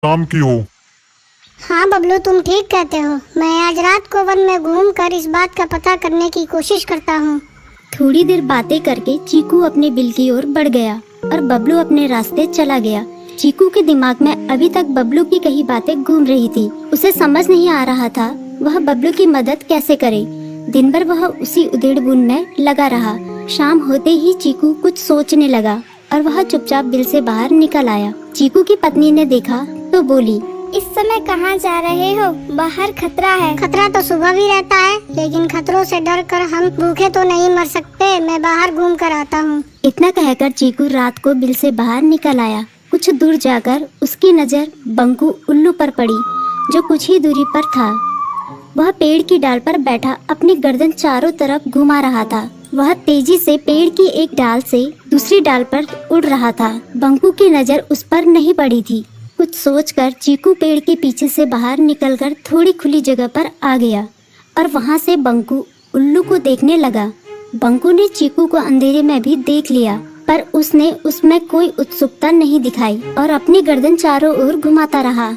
काम की हो। हाँ बबलू, तुम ठीक कहते हो। मैं आज रात को वन में घूम कर इस बात का पता करने की कोशिश करता हूँ। थोड़ी देर बातें करके चीकू अपने बिल की ओर बढ़ गया और बबलू अपने रास्ते चला गया। चीकू के दिमाग में अभी तक बबलू की कही बातें घूम रही थी। उसे समझ नहीं आ रहा था वह बबलू की मदद कैसे करे। दिन भर वह उसी उधेड़-बुन में लगा रहा। शाम होते ही चीकू कुछ सोचने लगा और वह चुपचाप बिल से बाहर निकल आया। चीकू की पत्नी ने देखा तो बोली, इस समय कहाँ जा रहे हो? बाहर खतरा है। खतरा तो सुबह भी रहता है, लेकिन खतरों से डर कर हम भूखे तो नहीं मर सकते। मैं बाहर घूम कर आता हूँ। इतना कहकर चीकू रात को बिल से बाहर निकल आया। कुछ दूर जाकर उसकी नजर बंकू उल्लू पर पड़ी, जो कुछ ही दूरी पर था। वह पेड़ की डाल पर बैठा अपनी गर्दन चारों तरफ घुमा रहा था। वह तेजी से पेड़ की एक डाल से दूसरी डाल पर उड़ रहा था। बंकू की नजर उस पर नहीं पड़ी थी। कुछ सोचकर चीकू पेड़ के पीछे से बाहर निकलकर थोड़ी खुली जगह पर आ गया और वहां से बंकू उल्लू को देखने लगा। बंकू ने चीकू को अंधेरे में भी देख लिया, पर उसने उसमें कोई उत्सुकता नहीं दिखाई और अपनी गर्दन चारों ओर घुमाता रहा।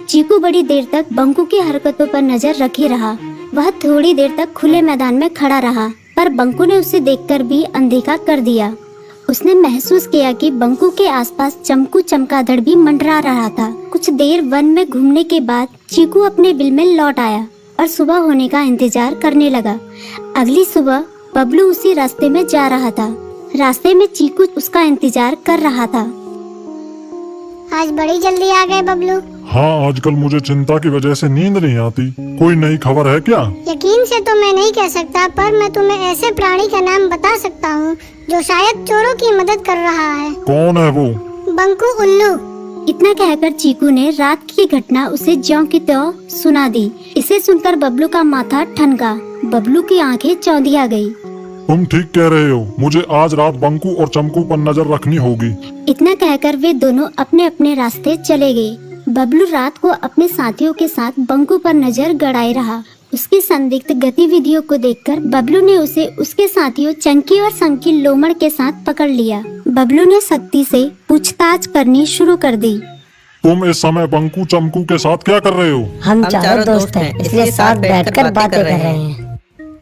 चीकू बड़ी देर तक बंकू की हरकतों पर नजर रखे रहा। वह थोड़ी देर तक खुले मैदान में खड़ा रहा, पर बंकू ने उसे देखकर भी अनदेखा कर दिया। उसने महसूस किया कि बंकू के आसपास चमकू चमगादड़ भी मंडरा रहा था। कुछ देर वन में घूमने के बाद चीकू अपने बिल में लौट आया और सुबह होने का इंतजार करने लगा। अगली सुबह बबलू उसी रास्ते में जा रहा था। रास्ते में चीकू उसका इंतजार कर रहा था। आज बड़ी जल्दी आ गए बबलू। हाँ, आजकल मुझे चिंता की वजह से नींद नहीं आती। कोई नई खबर है क्या? यकीन से तो मैं नहीं कह सकता, पर मैं तुम्हें ऐसे प्राणी का नाम बता सकता हूँ जो शायद चोरों की मदद कर रहा है। कौन है वो? बंकू उल्लू। इतना कहकर चीकू ने रात की घटना उसे ज्यों की त्यों सुना दी। इसे सुनकर बबलू का माथा ठनका। बबलू की आंखें चौंधिया गई। तुम ठीक कह रहे हो। मुझे आज रात बंकू और चमकू पर नजर रखनी होगी। इतना कहकर वे दोनों अपने अपने रास्ते चले गए। बबलू रात को अपने साथियों के साथ बंकू पर नजर गड़ाए रहा। उसकी संदिग्ध गतिविधियों को देखकर बबलू ने उसे उसके साथियों चंकी और संकी लोमड़ के साथ पकड़ लिया। बबलू ने सख्ती से पूछताछ करनी शुरू कर दी। तुम इस समय बंकू चमकू के साथ क्या कर रहे हो? हम चारों दोस्त हैं, इसलिए साथ बैठकर बातें कर रहे हैं।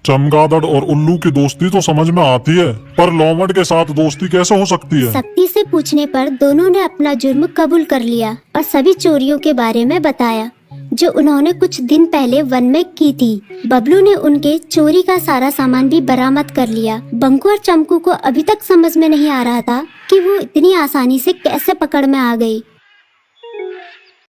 चमगादड़ और उल्लू की दोस्ती तो समझ में आती है, पर लोमड़ के साथ दोस्ती कैसे हो सकती है? सख्ती से पूछने पर दोनों ने अपना जुर्म कबूल कर लिया और सभी चोरियों के बारे में बताया जो उन्होंने कुछ दिन पहले वन में की थी। बबलू ने उनके चोरी का सारा सामान भी बरामद कर लिया। बंकू और चमकू को अभी तक समझ में नहीं आ रहा था कि वो इतनी आसानी से कैसे पकड़ में आ गई।